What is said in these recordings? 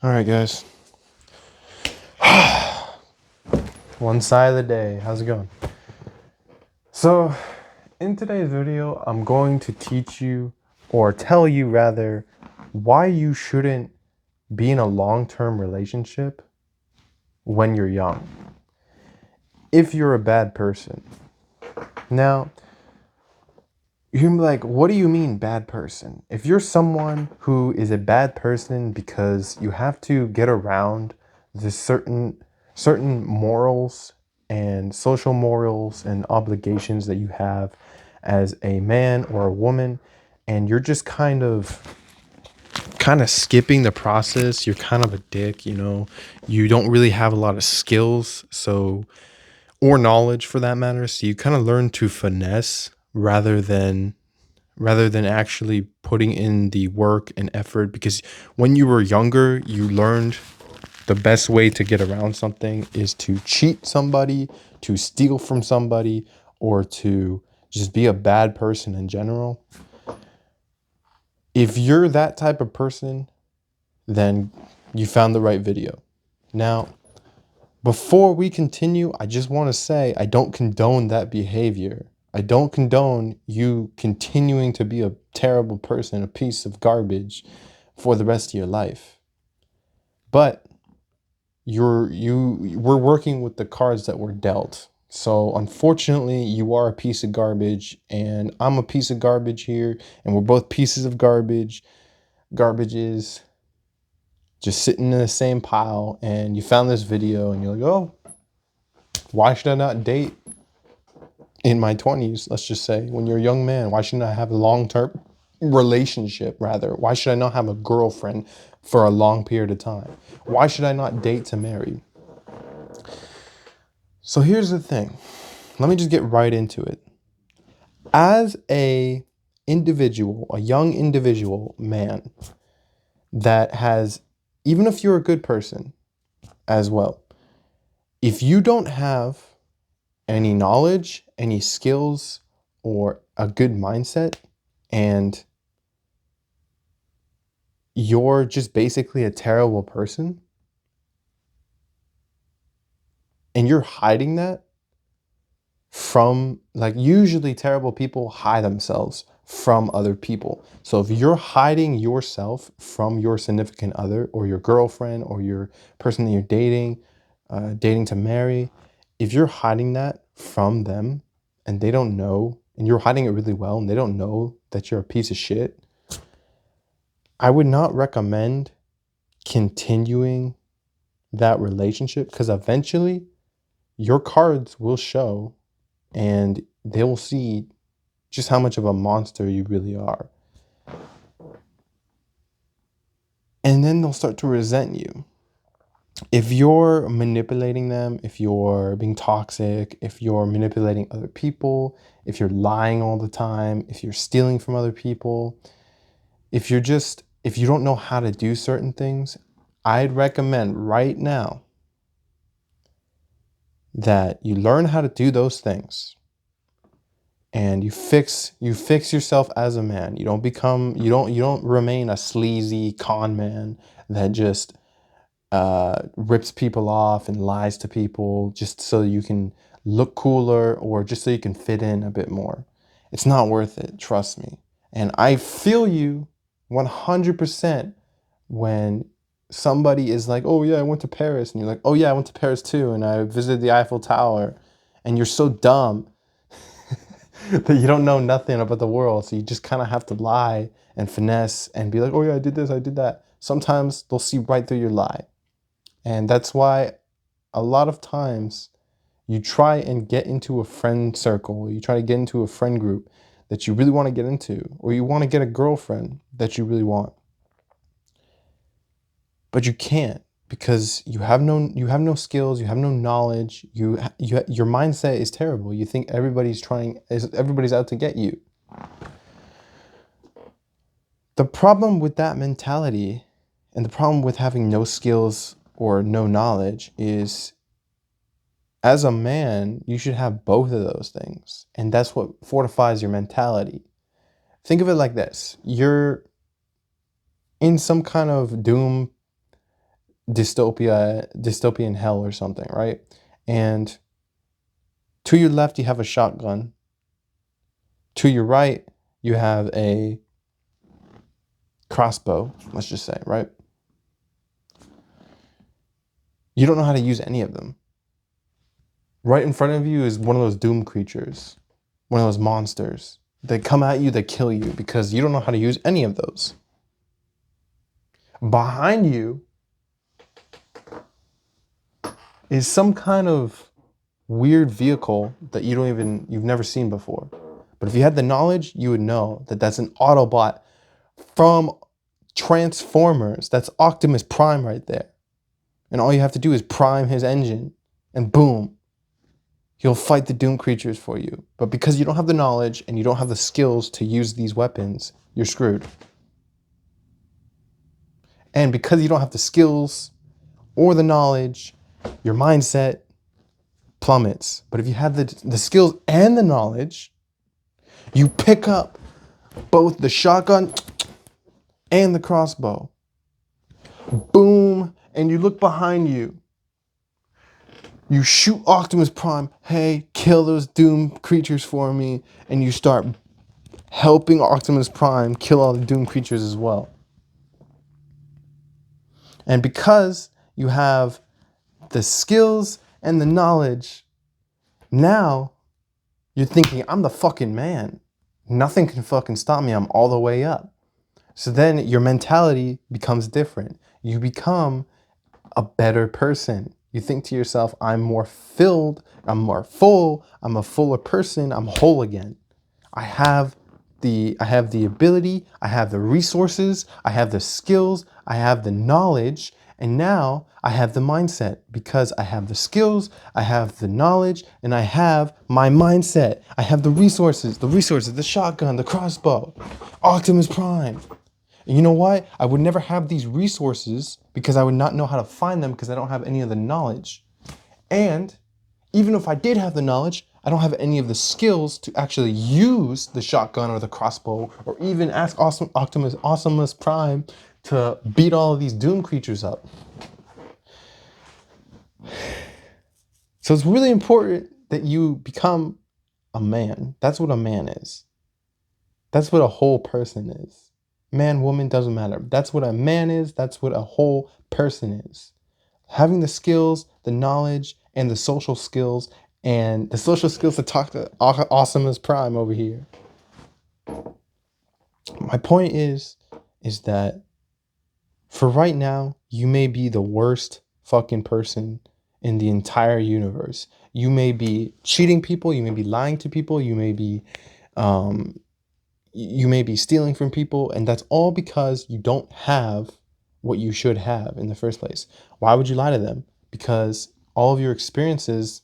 All right, guys. One side of the day. How's it going? So, in today's video, I'm going to teach you, or tell you rather, why you shouldn't be in a long-term relationship when you're young. If you're a bad person. Now, you're like, what do you mean bad person? If you're someone who is a bad person because you have to get around the certain morals and social morals and obligations that you have as a man or a woman, and you're just kind of skipping the process, you're kind of a dick, you don't really have a lot of skills, or knowledge for that matter, so you kind of learn to finesse rather than actually putting in the work and effort, because when you were younger, you learned the best way to get around something is to cheat somebody, to steal from somebody, or to just be a bad person in general. If you're that type of person, then you found the right video. Now, before we continue, I just want to say I don't condone that behavior. I don't condone you continuing to be a terrible person, a piece of garbage for the rest of your life. But we're working with the cards that were dealt. So unfortunately, you are a piece of garbage and I'm a piece of garbage here, and we're both pieces of garbage. Garbages just sitting in the same pile, and you found this video and you're like, "Oh, why should I not date in my 20s, let's just say, when you're a young man? Why shouldn't I have a long-term relationship, rather? Why should I not have a girlfriend for a long period of time? Why should I not date to marry?" So here's the thing. Let me just get right into it. As a young individual man that has, even if you're a good person as well, if you don't have any knowledge, any skills, or a good mindset, and you're just basically a terrible person, and you're hiding that from, like, usually terrible people hide themselves from other people. So if you're hiding yourself from your significant other or your girlfriend or your person that you're dating to marry, if you're hiding that from them and they don't know, and you're hiding it really well and they don't know that you're a piece of shit, I would not recommend continuing that relationship, because eventually your cards will show and they will see just how much of a monster you really are. And then they'll start to resent you. If you're manipulating them, if you're being toxic, if you're manipulating other people, if you're lying all the time, if you're stealing from other people, if you don't know how to do certain things, I'd recommend right now that you learn how to do those things and you fix yourself as a man. You don't remain a sleazy con man that just rips people off and lies to people just so you can look cooler or just so you can fit in a bit more. It's not worth it, trust me. And I feel you 100% when somebody is like, "Oh yeah, I went to Paris," and you're like, "Oh yeah, I went to Paris too, and I visited the Eiffel Tower," and you're so dumb that you don't know nothing about the world, so you just kind of have to lie and finesse and be like, "Oh yeah, I did this, I did that." Sometimes they'll see right through your lie. And that's why a lot of times you try and get into a friend circle, you try to get into a friend group that you really want to get into, or you want to get a girlfriend that you really want. But you can't, because you have no skills, you have no knowledge, your mindset is terrible. You think everybody's out to get you. The problem with that mentality and the problem with having no skills or no knowledge is, as a man, you should have both of those things. And that's what fortifies your mentality. Think of it like this. You're in some kind of doom dystopian hell or something, right? And to your left, you have a shotgun. To your right, you have a crossbow, let's just say, right? You don't know how to use any of them. Right in front of you is one of those doom creatures, one of those monsters. They come at you, they kill you because you don't know how to use any of those. Behind you is some kind of weird vehicle that you've never seen before. But if you had the knowledge, you would know that that's an Autobot from Transformers. That's Optimus Prime right there. And all you have to do is prime his engine and boom, he'll fight the doom creatures for you. But because you don't have the knowledge and you don't have the skills to use these weapons, you're screwed. And because you don't have the skills or the knowledge, your mindset plummets. But if you have the skills and the knowledge, you pick up both the shotgun and the crossbow. Boom, and you look behind you. You shoot Optimus Prime, hey, kill those doom creatures for me, and you start helping Optimus Prime kill all the doom creatures as well. And because you have the skills and the knowledge, now you're thinking, I'm the fucking man. Nothing can fucking stop me. I'm all the way up. So then your mentality becomes different. You become a better person. You think to yourself, I'm more filled, I'm more full, I'm a fuller person, I'm whole again. I have the ability, I have the resources, I have the skills, I have the knowledge, and now I have the mindset because I have the skills, I have the knowledge, and I have my mindset. I have the resources, the shotgun, the crossbow, Optimus Prime. And you know what? I would never have these resources because I would not know how to find them because I don't have any of the knowledge. And even if I did have the knowledge, I don't have any of the skills to actually use the shotgun or the crossbow or even ask Optimus Prime to beat all of these doom creatures up. So it's really important that you become a man. That's what a man is. That's what a whole person is. Man, woman, doesn't matter. That's what a man is. That's what a whole person is. Having the skills, the knowledge, and the social skills, and the social skills to talk to Awesomeness Prime over here. My point is that for right now, you may be the worst fucking person in the entire universe. You may be cheating people. You may be lying to people. You may be stealing from people, and that's all because you don't have what you should have in the first place. Why would you lie to them? Because all of your experiences,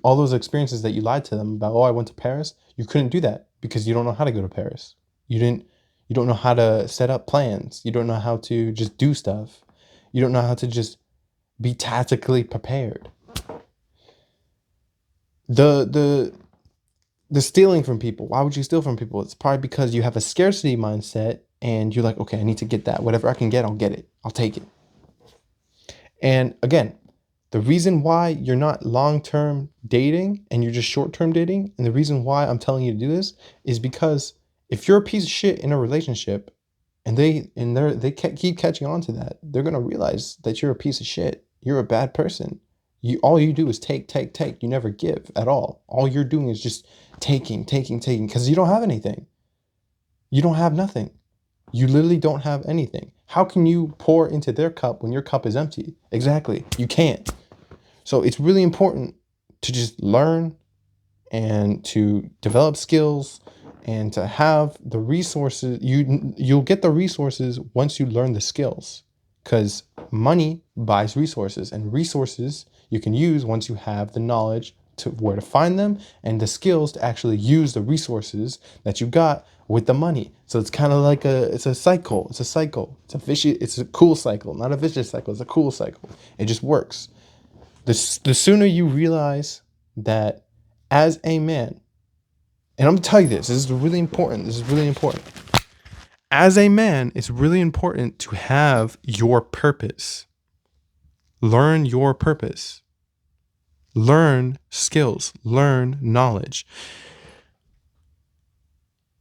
all those experiences that you lied to them about, oh, I went to Paris, you couldn't do that because you don't know how to go to Paris. You don't know how to set up plans. You don't know how to just do stuff. You don't know how to just be tactically prepared. The stealing from people. Why would you steal from people? It's probably because you have a scarcity mindset and you're like, okay, I need to get that. Whatever I can get, I'll get it. I'll take it. And again, the reason why you're not long-term dating and you're just short-term dating, and the reason why I'm telling you to do this is because if you're a piece of shit in a relationship and they keep catching on to that, they're going to realize that you're a piece of shit. You're a bad person. All you do is take. You never give at all. All you're doing is just taking, because you don't have anything. You don't have nothing. You literally don't have anything. How can you pour into their cup when your cup is empty? Exactly. You can't. So it's really important to just learn and to develop skills and to have the resources. You'll get the resources once you learn the skills, because money buys resources, and resources you can use once you have the knowledge to where to find them and the skills to actually use the resources that you got with the money. So it's kind of like it's a cycle. It's a cool cycle, not a vicious cycle. It's a cool cycle. It just works. The sooner you realize that as a man, and I'm gonna tell you this is really important. As a man, it's really important to have your purpose. Learn your purpose. Learn skills. Learn knowledge.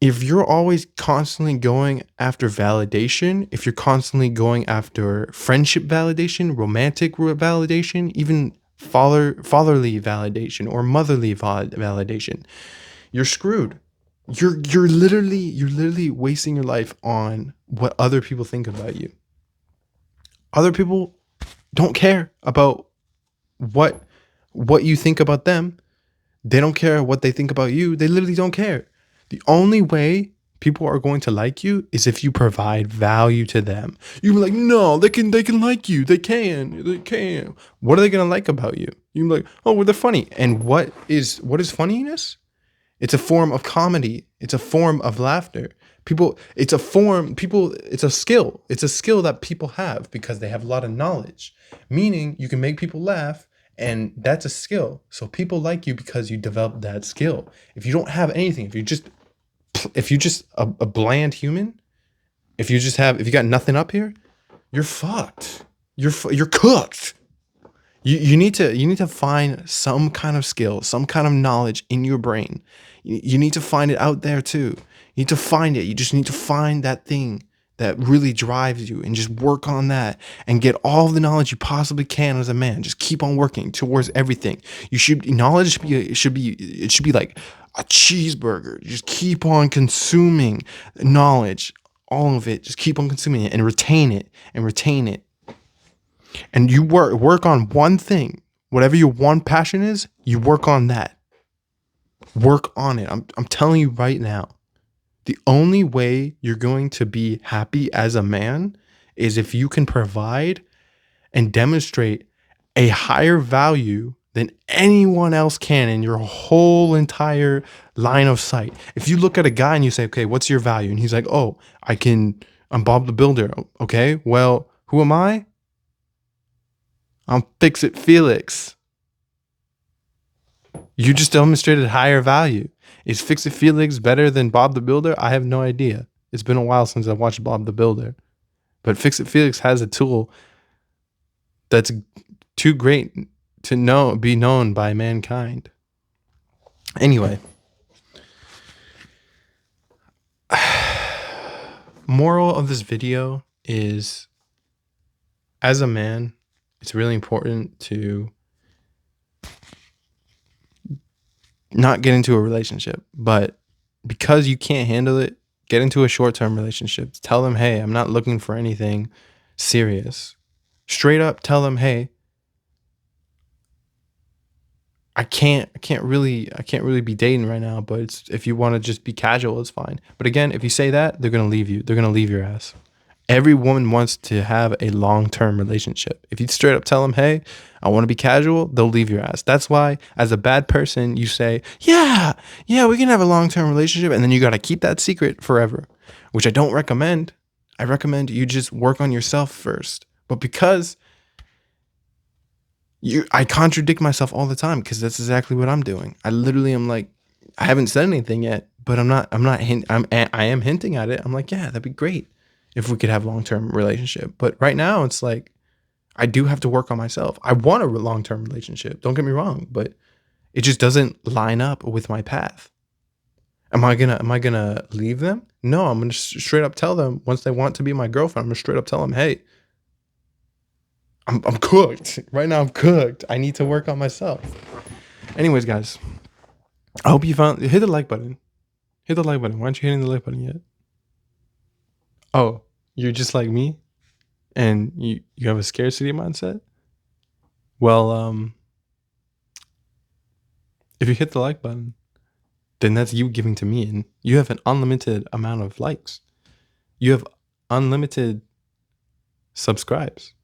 If you're always constantly going after validation, if you're constantly going after friendship validation, romantic validation, even fatherly validation or motherly validation, you're screwed. You're literally wasting your life on what other people think about you. Other people don't care about what you think about them. They don't care what they think about you. They literally don't care. The only way people are going to like you is if you provide value to them. You're like, no, they can like you. They can. What are they gonna like about you? You're like, oh, well, they're funny. And what is funniness? It's a form of comedy. It's a form of laughter. It's a skill. It's a skill that people have because they have a lot of knowledge. Meaning you can make people laugh, and that's a skill. So people like you because you developed that skill. If you don't have anything, if you're just a bland human, if you got nothing up here, you're fucked. You're cooked. You need to find some kind of skill, some kind of knowledge in your brain. You need to find it out there too. You need to find it. You just need to find that thing that really drives you and just work on that and get all the knowledge you possibly can as a man. Just keep on working towards everything. Knowledge should be like a cheeseburger. Just keep on consuming knowledge, all of it. Just keep on consuming it and retain it and retain it. And you work on one thing. Whatever your one passion is, you work on that. Work on it. I'm telling you right now. The only way you're going to be happy as a man is if you can provide and demonstrate a higher value than anyone else can in your whole entire line of sight. If you look at a guy and you say, okay, what's your value? And he's like, oh, I'm Bob the Builder. Okay, well, who am I? I'm Fix-It Felix. You just demonstrated higher value. Is Fix-It Felix better than Bob the Builder? I have no idea. It's been a while since I've watched Bob the Builder. But Fix-It Felix has a tool that's too great to be known by mankind. Anyway. Moral of this video is, as a man, it's really important to not get into a relationship, but because you can't handle it, get into a short-term relationship. Tell them, hey, I'm not looking for anything serious. Straight up tell them, hey, I can't really be dating right now, but if you want to just be casual, it's fine. But again, if you say that, they're going to leave you. They're going to leave your ass. Every woman wants to have a long-term relationship. If you straight up tell them, hey, I want to be casual, they'll leave your ass. That's why, as a bad person, you say, yeah, we can have a long-term relationship. And then you got to keep that secret forever, which I don't recommend. I recommend you just work on yourself first. But because I contradict myself all the time, because that's exactly what I'm doing. I literally am like, I haven't said anything yet, but I am hinting at it. I'm like, yeah, that'd be great if we could have a long-term relationship. But right now it's like, I do have to work on myself. I want a long-term relationship. Don't get me wrong, but it just doesn't line up with my path. Am I gonna leave them? No, I'm gonna straight up tell them once they want to be my girlfriend. I'm gonna straight up tell them, hey, I'm cooked. Right now I'm cooked. I need to work on myself. Anyways, guys, I hope you hit the like button. Hit the like button. Why aren't you hitting the like button yet? Oh, you're just like me and you have a scarcity mindset? Well, if you hit the like button, then that's you giving to me, and you have an unlimited amount of likes. You have unlimited subscribes.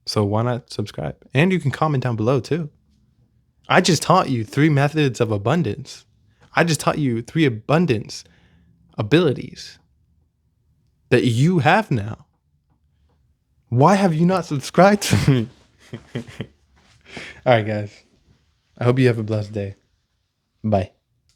So why not subscribe? And you can comment down below too. I just taught you 3 methods of abundance. I just taught you 3 abundance abilities that you have now. Why have you not subscribed to me? All right, guys. I hope you have a blessed day. Bye.